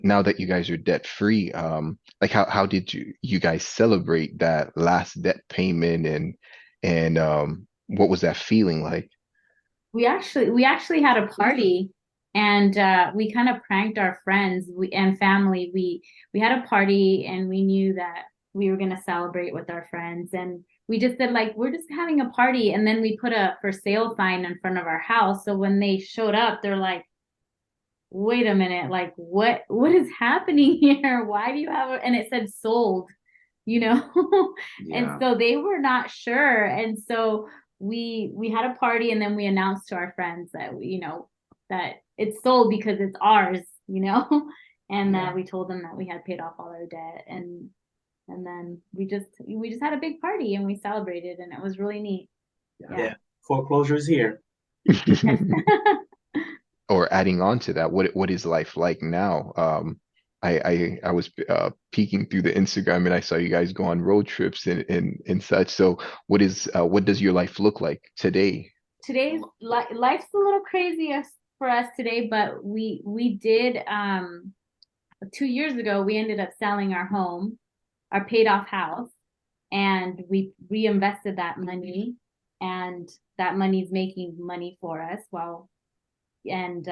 now that you guys are debt free, like how did you guys celebrate that last debt payment, and what was that feeling like? We actually had a party, and we kind of pranked our friends and family. We had a party, and we knew that we were going to celebrate with our friends, and we just said, like, we're just having a party. And then we put a for sale sign in front of our house, so when they showed up, they're like, wait a minute, like, what is happening here? Why do you have and it said sold, you know? And Yeah. so they were not sure. And so we had a party, and then we announced to our friends that that it's sold because it's ours. And Yeah. we told them that we had paid off all our debt, and then we just had a big party, and we celebrated, and it was really neat. Yeah. Yeah. Yeah, foreclosure is here. Yes. Or adding on to that, what is life like now? I was peeking through the Instagram and I saw you guys go on road trips and such. So what does your life look like today? Today's life's a little crazy for us today, but we did 2 years ago we ended up selling our home, our paid off house, and we reinvested that money, and that money's making money for us. Well, and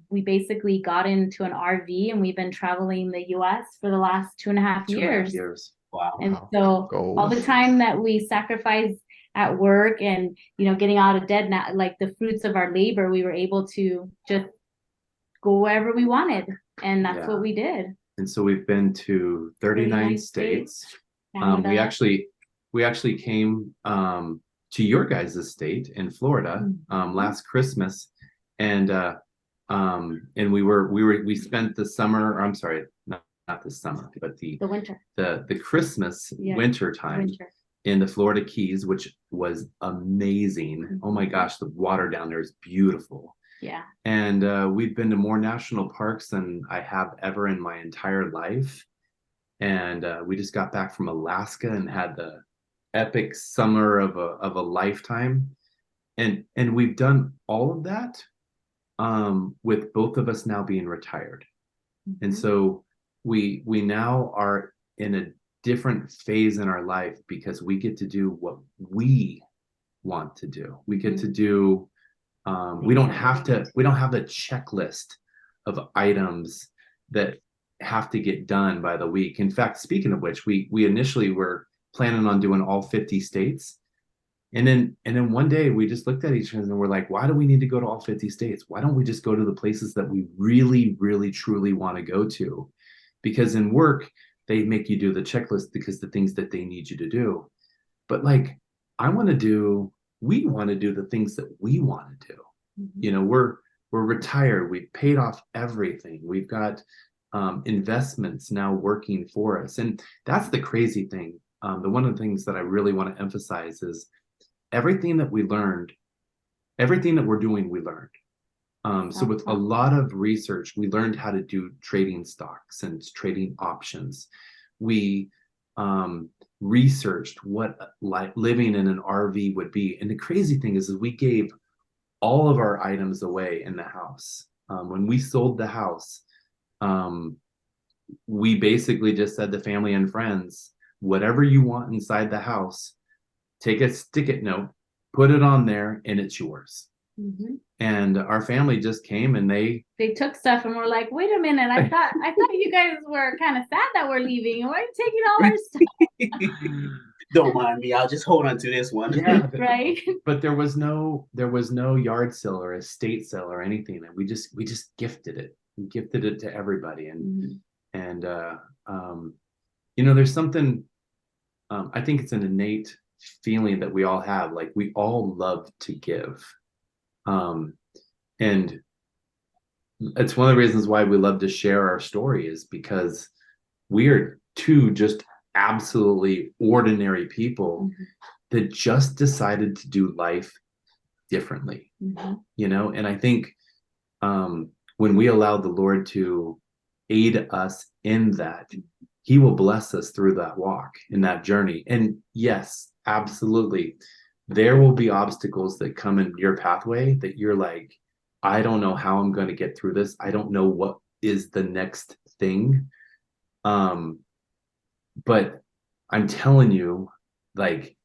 we basically got into an RV, and we've been traveling the US for the last two and a half 2.5 years. years. Wow. And Wow, so all the goals. time that we sacrifice at work, and getting out of debt, now, like the fruits of our labor, we were able to just go wherever we wanted. And that's Yeah. what we did. And so we've been to 39 states. We Canada. actually came to your guys' state in Florida last Christmas, and we spent the summer. Or I'm sorry, not the summer, but The winter. the Christmas Yeah, winter time winter. in the Florida Keys, which was amazing. Oh my gosh, the water down there is beautiful. Yeah. And we've been to more national parks than I have ever in my entire life. And we just got back from Alaska and had the epic summer of a lifetime. And we've done all of that with both of us now being retired. And so we now are in a different phase in our life because we get to do what we want to do. We get to do we don't have the checklist of items that have to get done by the week. In fact, speaking of which, we initially were planning on doing all 50 states. And then one day we just looked at each other and we're like, why do we need to go to all 50 states? Why don't we just go to the places that we really, really, truly want to go to? Because in work, they make you do the checklist because the things that they need you to do. But like, we want to do the things that we want to do. We're retired. We've paid off everything. We've got investments now working for us. And that's the crazy thing. One of the things that I really want to emphasize is everything that we learned, everything that we're doing, we learned. So with a lot of research, we learned how to do trading stocks and trading options. We researched what like living in an RV would be. And the crazy thing is we gave all of our items away in the house. When we sold the house, we basically just said to family and friends, whatever you want inside the house, take a stick-it note, put it on there, and it's yours. And our family just came and they took stuff, and we're like, wait a minute, I thought you guys were kind of sad that we're leaving, and why are you taking all our stuff? Don't mind me. I'll just hold on to this one. Yeah, Right. But there was no yard sale or estate sale or anything, and we just gifted it. We gifted it to everybody, and there's something. I think it's an innate feeling that we all have. Like we all love to give, and it's one of the reasons why we love to share our story is because we are two just absolutely ordinary people that just decided to do life differently. And I think when we allow the Lord to aid us in that, he will bless us through that walk, in that journey. And yes, absolutely, there will be obstacles that come in your pathway that you're like, I don't know how I'm going to get through this. I don't know what is the next thing. But I'm telling you, like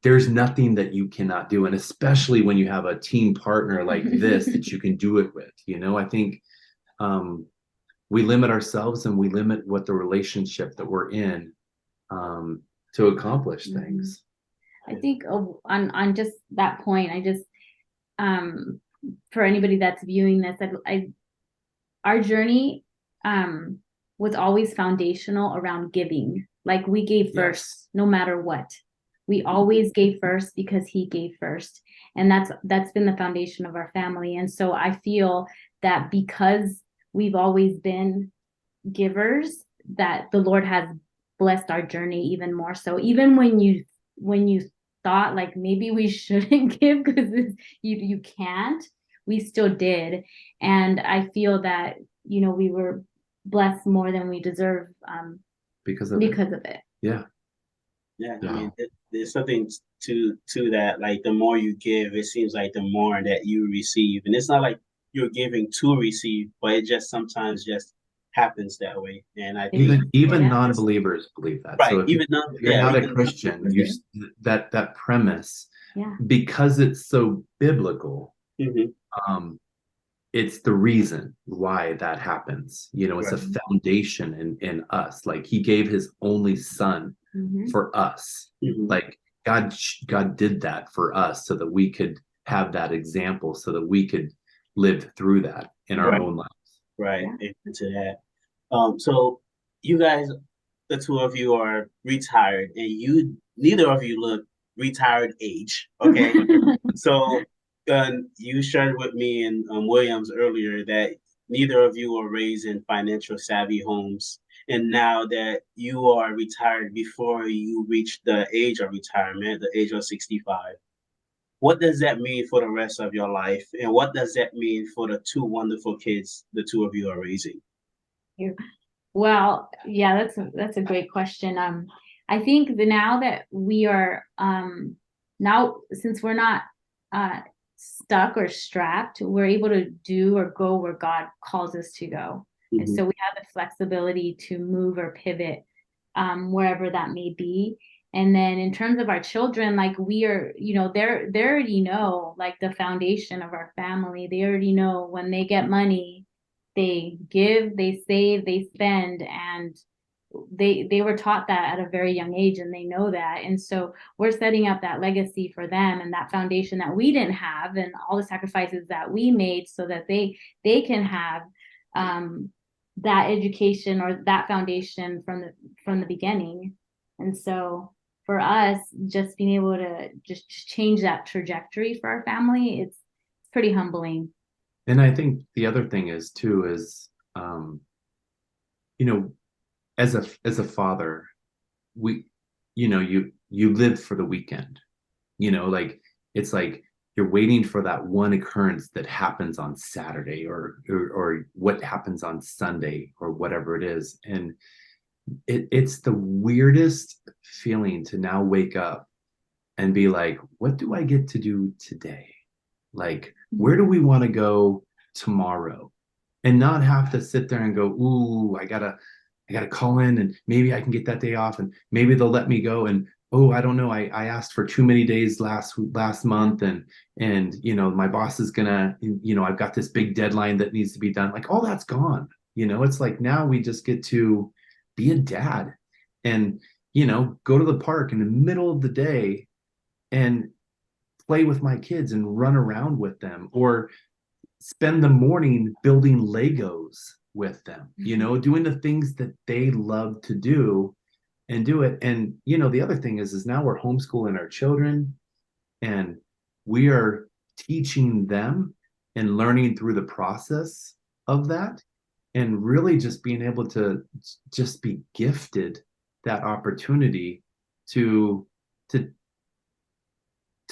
there's nothing that you cannot do, and especially when you have a team partner like this that you can do it with. I think we limit ourselves and we limit what the relationship that we're in to accomplish things. I think on just that point, I just for anybody that's viewing this, our journey was always foundational around giving. Like we gave first, no matter what. We always gave first because he gave first, and that's been the foundation of our family. And so I feel that because we've always been givers, that the Lord has blessed our journey even more. So even when you thought like maybe we shouldn't give because you can't, we still did. And I feel that we were blessed more than we deserve because of it. Yeah, I mean, there's something to that. Like the more you give, it seems like the more that you receive, and it's not like you're giving to receive, but it just sometimes just happens that way. And I think even non-believers believe that. Right. So if you're not a Christian, that premise, because it's so biblical, it's the reason why that happens. It's a foundation in us. Like he gave his only son for us. Like God did that for us so that we could have that example, so that we could live through that in our own lives. Right. Into that. So you guys, the two of you are retired, and neither of you look retired age. Okay. So you shared with me and Williams earlier that neither of you were raised in financial savvy homes. And now that you are retired before you reach the age of retirement, the age of 65, what does that mean for the rest of your life? And what does that mean for the two wonderful kids the two of you are raising? Well, yeah, that's a great question. I think now that we are now, since we're not stuck or strapped, we're able to do or go where God calls us to go. And so we have the flexibility to move or pivot wherever that may be. And then in terms of our children, like we are, they already know like the foundation of our family. They already know when they get money, they give, they save, they spend, and they were taught that at a very young age, and they know that. And so we're setting up that legacy for them and that foundation that we didn't have, and all the sacrifices that we made so that they can have that education or that foundation from the beginning. And so for us, just being able to just change that trajectory for our family, it's pretty humbling. And I think the other thing is as a father, you live for the weekend. Like it's like you're waiting for that one occurrence that happens on Saturday or what happens on Sunday or whatever it is. And it's the weirdest feeling to now wake up and be like, what do I get to do today? Like, where do we want to go tomorrow? And not have to sit there and go, ooh, I gotta call in and maybe I can get that day off and maybe they'll let me go. And oh, I don't know, I asked for too many days last month and my boss is gonna, I've got this big deadline that needs to be done. Like all that's gone. It's like now we just get to be a dad and go to the park in the middle of the day and play with my kids and run around with them, or spend the morning building Legos with them, doing the things that they love to do and do it. And, the other thing is now we're homeschooling our children and we are teaching them and learning through the process of that, and really just being able to just be gifted that opportunity to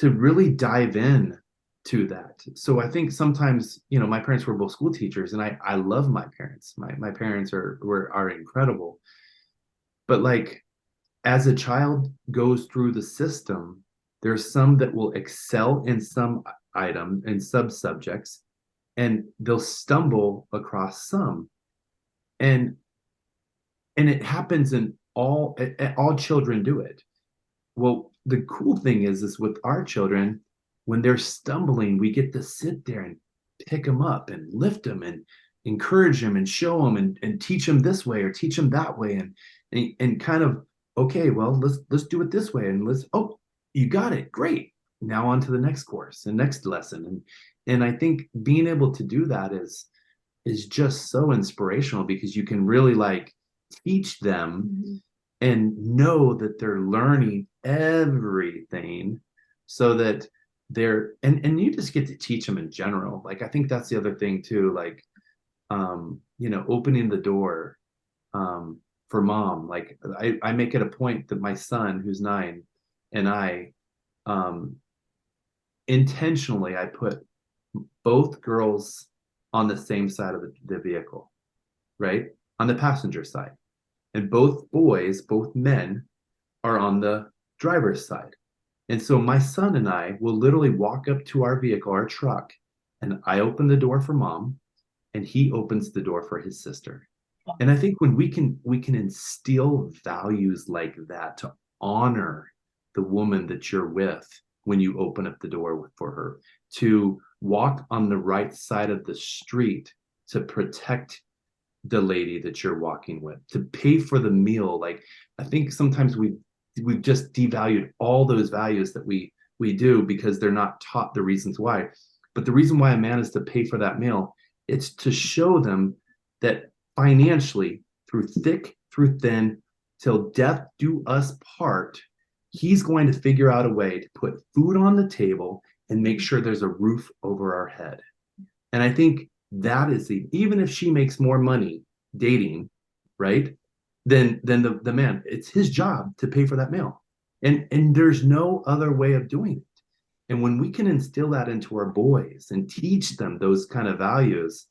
really dive in to that. So I think sometimes, my parents were both school teachers, and I love my parents. My parents are incredible. But like as a child goes through the system, there's some that will excel in some item and sub subjects, and they'll stumble across some. and it happens in all children do it. Well, the cool thing is with our children, when they're stumbling, we get to sit there and pick them up and lift them and encourage them and show them and teach them this way or teach them that way and kind of, okay, well, let's do it this way and oh, you got it, great. Now on to the next course and next lesson. And I think being able to do that is just so inspirational, because you can really like teach them Mm-hmm. and know that they're learning everything, so that and you just get to teach them in general. Like I think that's the other thing too, like opening the door for mom. Like I make it a point that my son, who's 9, and I intentionally I put both girls on the same side of the vehicle, right? On the passenger side. And both boys, both men, are on the driver's side. And so my son and I will literally walk up to our vehicle, our truck, and I open the door for mom, and he opens the door for his sister. And I think when we can instill values like that to honor the woman that you're with when you open up the door for her, to walk on the right side of the street to protect the lady that you're walking with, to pay for the meal. Like I think sometimes we've just devalued all those values that we do, because they're not taught the reasons why. But the reason why a man is to pay for that meal, it's to show them that financially, through thick, through thin, till death do us part, he's going to figure out a way to put food on the table and make sure there's a roof over our head. And I think that is even if she makes more money dating, right, than the man, it's his job to pay for that meal. And there's no other way of doing it. And when we can instill that into our boys and teach them those kind of values,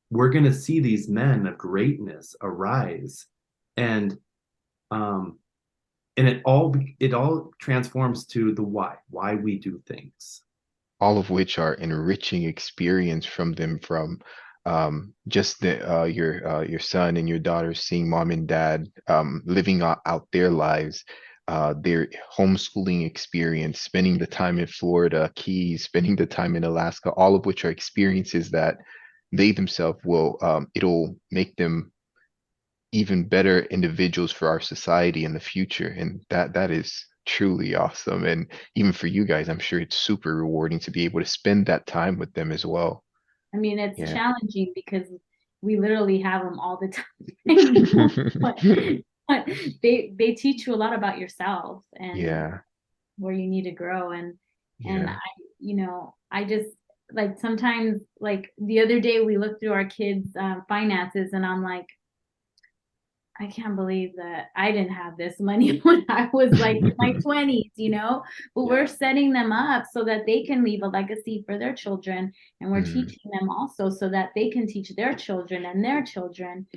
we're going to see these men of greatness arise. And it all transforms to the why we do things, all of which are enriching experience from them, from just your son and your daughter seeing mom and dad living out their lives, their homeschooling experience, spending the time in Florida Keys, spending the time in Alaska, all of which are experiences that they themselves will it'll make them even better individuals for our society in the future. And that is truly awesome. And even for you guys, I'm sure it's super rewarding to be able to spend that time with them as well. I mean, it's Yeah. challenging because we literally have them all the time. But they teach you a lot about yourself and Yeah. where you need to grow. And Yeah. I just like sometimes, like the other day we looked through our kids' finances, and I'm like, I can't believe that I didn't have this money when I was like in my 20s, but we're setting them up so that they can leave a legacy for their children. And we're teaching them also so that they can teach their children and their children,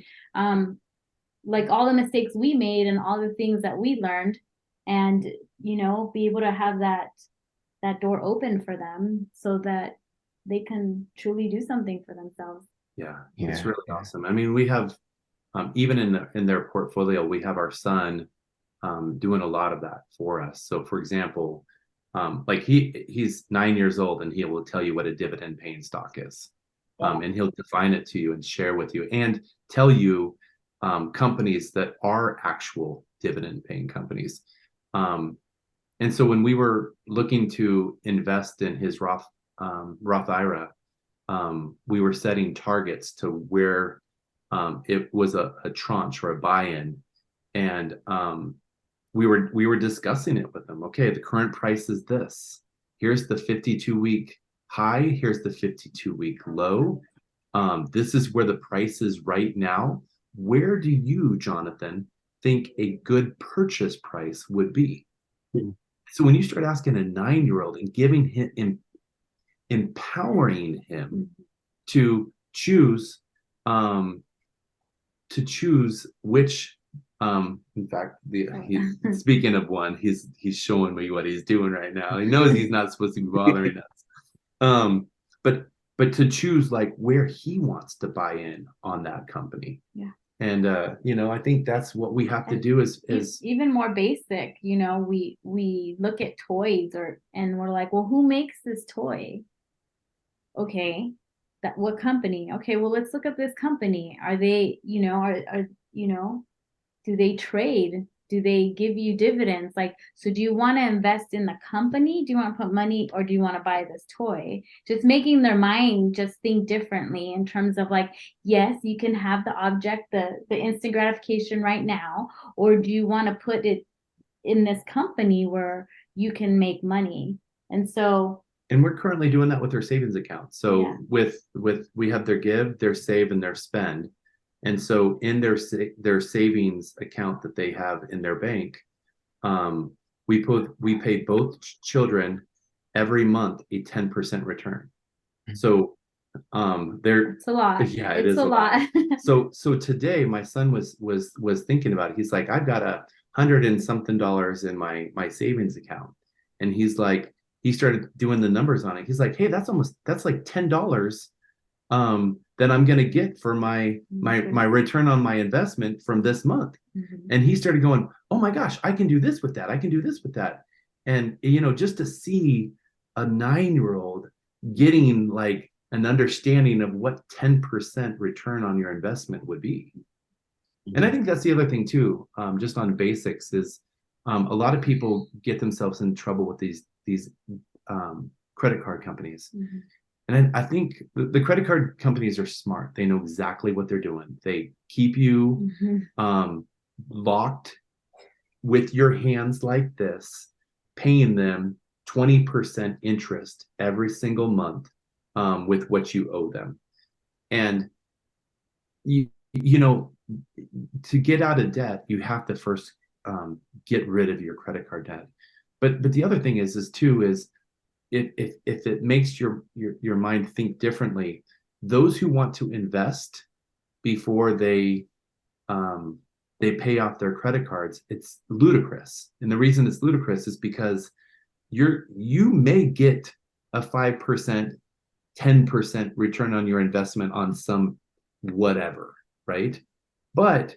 like all the mistakes we made and all the things that we learned, and, be able to have that door open for them so that they can truly do something for themselves. Yeah, Yeah. it's really awesome. I mean, we have even in their portfolio, we have our son doing a lot of that for us. So, for example, like he's 9 years old, and he will tell you what a dividend paying stock is, and he'll define it to you and share with you and tell you companies that are actual dividend paying companies. And so when we were looking to invest in his Roth IRA, we were setting targets to where it was a tranche or a buy-in, and we were discussing it with them. Okay, the current price is this. Here's the 52-week high. Here's the 52-week low. This is where the price is right now. Where do you, Jonathan, think a good purchase price would be? So when you start asking a 9-year-old and giving him, empowering him to choose which, in fact, speaking of one, he's showing me what he's doing right now. He knows he's not supposed to be bothering us. But to choose like where he wants to buy in on that company. Yeah. And I think that's what we have to do is even more basic, we look at toys and we're like, well, who makes this toy? Okay, what company? Okay, well, let's look up this company. Are they, do they trade? Do they give you dividends? Like, so do you want to invest in the company? Do you want to put money, or do you want to buy this toy? Just making their mind just think differently in terms of like, yes, you can have the object, the instant gratification right now, or do you want to put it in this company where you can make money? And so, and we're currently doing that with their savings account. So yeah. with we have their give, their save, and their spend. And so in their savings account that they have in their bank, we pay both children every month a 10% return. So it's a lot. Yeah, it it's is a lot. So today my son was thinking about it. He's like, I've got $100 and something in my savings account. And he's like, he started doing the numbers on it. He's like, hey, that's like $10 that I'm going to get for my return on my investment from this month. Mm-hmm. And he started going, oh my gosh, I can do this with that. I can do this with that. And, just to see a 9-year-old getting like an understanding of what 10% return on your investment would be. Mm-hmm. And I think that's the other thing too, just on basics is a lot of people get themselves in trouble with these credit card companies. Mm-hmm. And I think the credit card companies are smart. They know exactly what they're doing. They keep you locked with your hands like this, paying them 20% interest every single month with what you owe them. And to get out of debt, you have to first get rid of your credit card debt. But the other thing is if it makes your mind think differently, those who want to invest before they pay off their credit cards, it's ludicrous. And the reason it's ludicrous is because you may get a 5%, 10% return on your investment on some whatever, right? But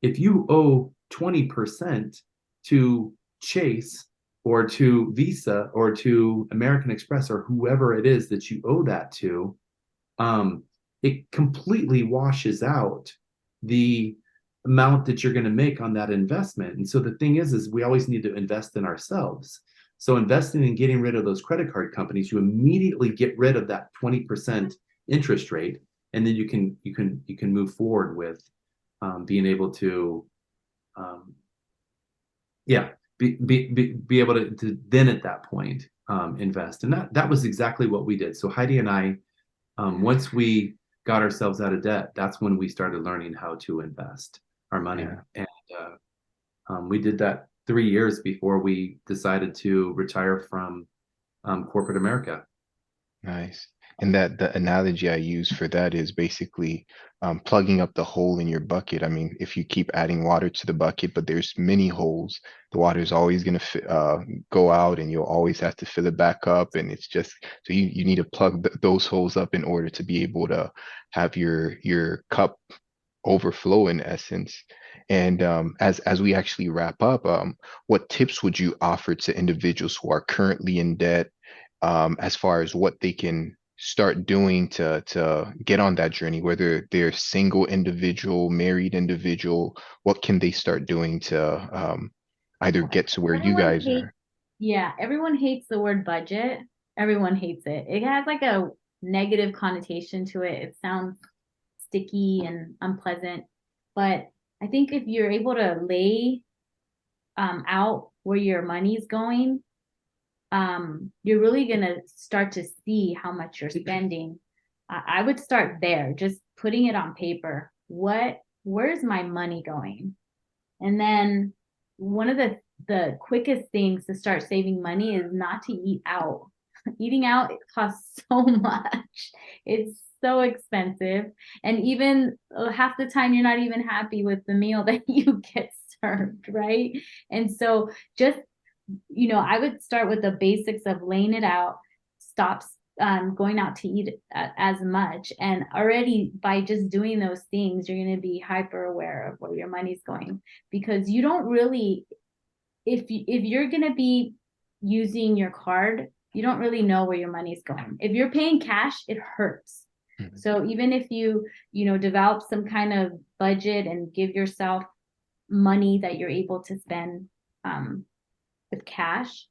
if you owe 20% to Chase or to Visa or to American Express or whoever it is that you owe that to, it completely washes out the amount that you're going to make on that investment. And so the thing is we always need to invest in ourselves. So investing in getting rid of those credit card companies, you immediately get rid of that 20% interest rate, and then you can move forward with being able to be able to then at that point invest. And that was exactly what we did. So Heidi and I, once we got ourselves out of debt, that's when we started learning how to invest our money. Yeah. And we did that 3 years before we decided to retire from corporate America. Nice. And that the analogy I use for that is basically plugging up the hole in your bucket. I mean, if you keep adding water to the bucket, but there's many holes, the water is always going to go out, and you'll always have to fill it back up. And it's just so you need to plug those holes up in order to be able to have your cup overflow in essence. And as we actually wrap up, what tips would you offer to individuals who are currently in debt, as far as what they can start doing to get on that journey, whether they're single individual, married individual, what can they start doing to either get to where you guys are? Yeah, everyone hates the word budget. Everyone hates it. It has like a negative connotation to it. It sounds sticky and unpleasant. But I think if you're able to lay out where your money's going, you're really going to start to see how much you're spending. I would start there, just putting it on paper. Where's my money going? And then one of the quickest things to start saving money is not to eat out. Eating out, it costs so much. It's so expensive. And even half the time you're not even happy with the meal that you get served, right? And so just I would start with the basics of laying it out, stop going out to eat as much. And already by just doing those things, you're going to be hyper aware of where your money's going, because you don't really, if you're going to be using your card, you don't really know where your money's going. If you're paying cash, it hurts. Mhm. So even if you develop some kind of budget and give yourself money that you're able to spend with cash,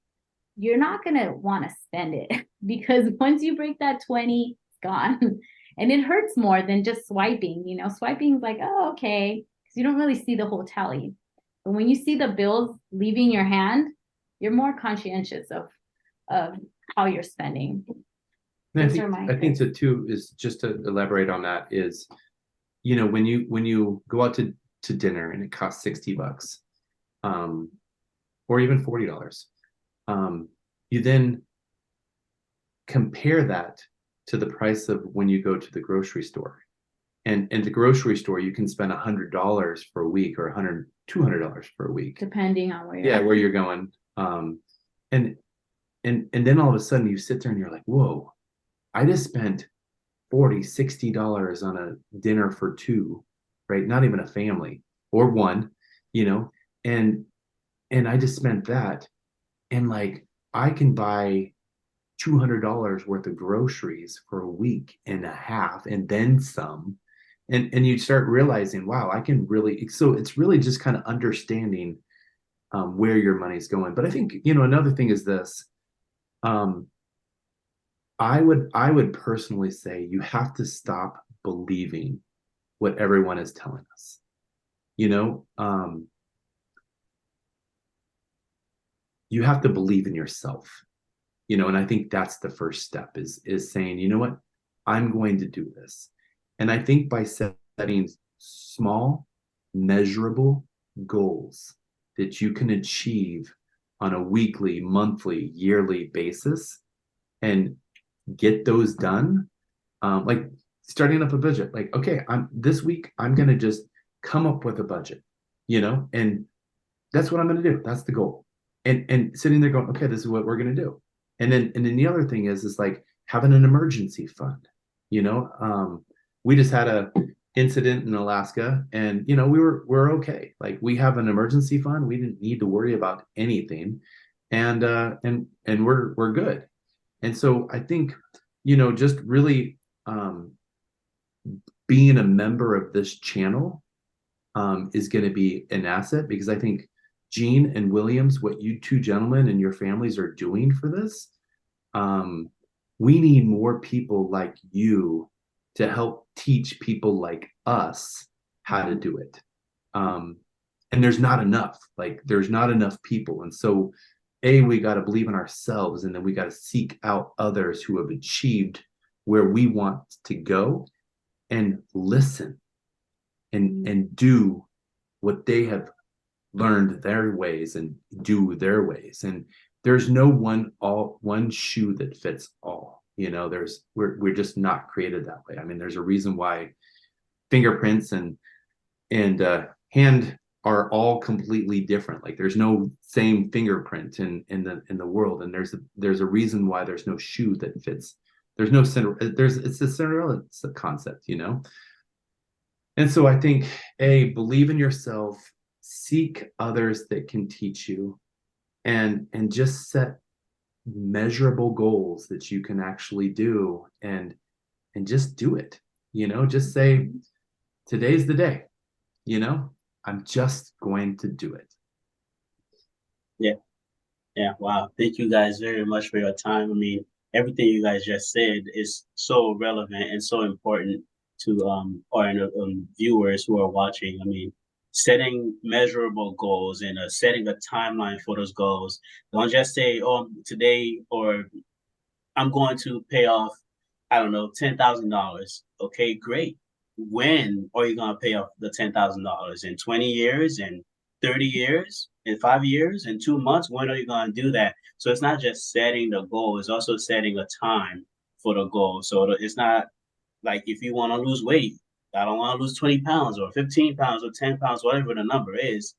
you're not going to want to spend it because once you break that 20, it's gone. And it hurts more than just swiping. Swiping is like, oh, okay, because you don't really see the whole tally. But when you see the bills leaving your hand, you're more conscientious of how you're spending. And I think that too is, just to elaborate on that, is, when you go out to dinner and it costs $60, or even $40, you then compare that to the price of when you go to the grocery store. And in the grocery store, you can spend $100 for a week, or $200 for a week, depending on where where you're going. And then all of a sudden you sit there and you're like, whoa, I just spent $40-$60 on a dinner for two, right? Not even a family or one, and I just spent that, and like I can buy $200 worth of groceries for a week and a half and then some. And you start realizing, wow, I can really, so it's really just kind of understanding where your money's going. But I think, another thing is this. I would personally say you have to stop believing what everyone is telling us. You have to believe in yourself. And I think that's the first step, is saying, you know what, I'm going to do this. And I think by setting small, measurable goals that you can achieve on a weekly, monthly, yearly basis, and get those done, like starting up a budget, like, okay, this week I'm going to just come up with a budget, and that's what I'm going to do. That's the goal. And sitting there going, okay, this is what we're going to do. And then the other thing is like having an emergency fund. We just had a incident in Alaska, and we're okay. Like, we have an emergency fund. We didn't need to worry about anything, and we're good. And so I think, just really being a member of this channel is going to be an asset, because I think Gene and Williams, what you two gentlemen and your families are doing for this, we need more people like you to help teach people like us how to do it. And there's not enough, people. And so, we got to believe in ourselves, and then we got to seek out others who have achieved where we want to go, and listen and do what they have learned, their ways, and do their ways. And there's no one shoe that fits all. We're just not created that way. I mean, there's a reason why fingerprints and hand are all completely different. Like, there's no same fingerprint in the world, and there's a reason why there's no shoe that fits. There's no it's the Cinderella concept, And so I think, believe in yourself, seek others that can teach you, and just set measurable goals that you can actually do, and just do it. Just say, today's the day. I'm just going to do it. Yeah. Wow. Thank you guys very much for your time. I mean, everything you guys just said is so relevant and so important to our viewers who are watching. I mean, setting measurable goals and setting a timeline for those goals. Don't just say, oh, today, or I'm going to pay off, I don't know, $10,000. Okay, great. When are you going to pay off the $10,000? In 20 years, in 30 years, in 5 years, in 2 months? When are you going to do that? So it's not just setting the goal, it's also setting a time for the goal. So it's not like, if you want to lose weight, I don't want to lose 20 pounds or 15 pounds or 10 pounds, whatever the number is.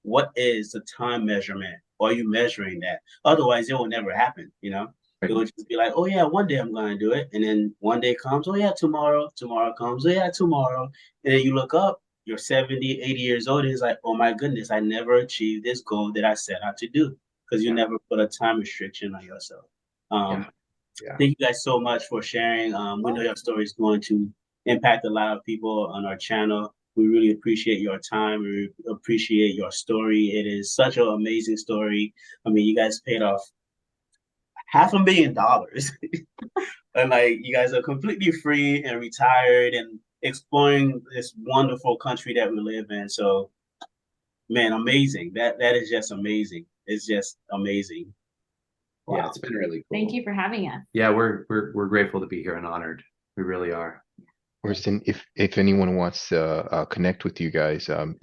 What is the time measurement? Are you measuring that? Otherwise, it will never happen, Right. It would just be like, oh yeah, one day I'm gonna do it. And then one day comes, oh yeah, tomorrow. Tomorrow comes, oh yeah, tomorrow. And then you look up, you're 70, 80 years old, and it's like, oh my goodness, I never achieved this goal that I set out to do because you Yeah. never put a time restriction on yourself. Yeah. Um, Yeah. Thank you guys so much for sharing. We know your story is going to impact a lot of people on our channel. We really appreciate your time. We appreciate your story. It is such an amazing story. I mean, you guys paid off $500,000 and like you guys are completely free and retired and exploring this wonderful country that we live in. So man, amazing. That is just amazing. It's just amazing. Yeah, Wow. it's been really cool. Thank you for having us. Yeah, we're grateful to be here and honored. We really are. Orson, if anyone wants to connect with you guys, do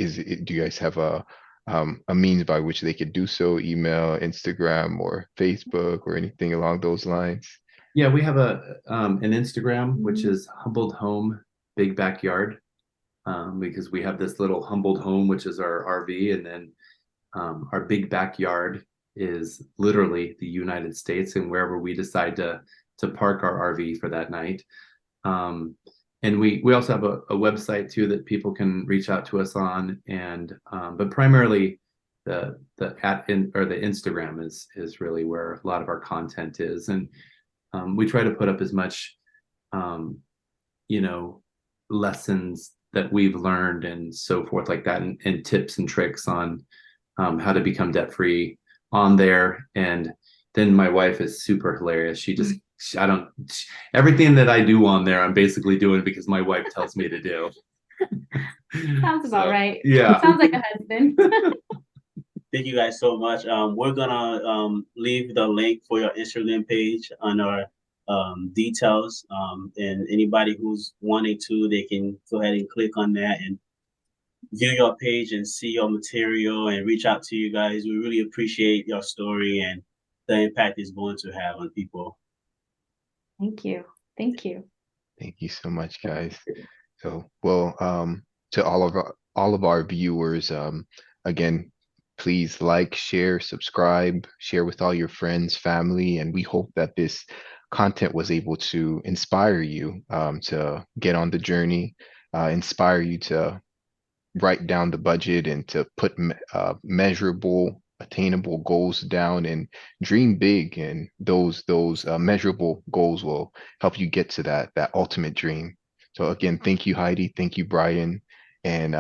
you guys have a means by which they could do so? Email, Instagram, or Facebook, or anything along those lines? Yeah, we have an Instagram, which is Humbled Home Big Backyard, because we have this little humbled home, which is our RV, and then our big backyard is literally the United States and wherever we decide to park our RV for that night. And we also have a website too that people can reach out to us on, and but primarily the Instagram is really where a lot of our content is, and we try to put up as much you know lessons that we've learned and so forth like that, and tips and tricks on how to become debt free on there. And then my wife is super hilarious. She just everything that I do on there, I'm basically doing because my wife tells me to do. Sounds about right. Yeah. Sounds like a husband. Thank you guys so much. We're gonna leave the link for your Instagram page on our details. And anybody who's wanting to, they can go ahead and click on that and view your page and see your material and reach out to you guys. We really appreciate your story and the impact it's going to have on people. Thank you. Thank you. Thank you so much, guys. So, well, to all of our viewers, again, please like, share, subscribe, share with all your friends, family, and we hope that this content was able to inspire you to get on the journey, inspire you to write down the budget and to put measurable, attainable goals down and dream big. And those measurable goals will help you get to that ultimate dream. So again, thank you, Heidi. Thank you, Bryan. And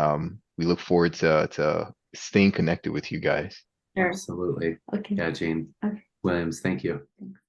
we look forward to staying connected with you guys. Sure. Absolutely. Okay. Yeah, Jane Okay. Williams, thank you. Thanks.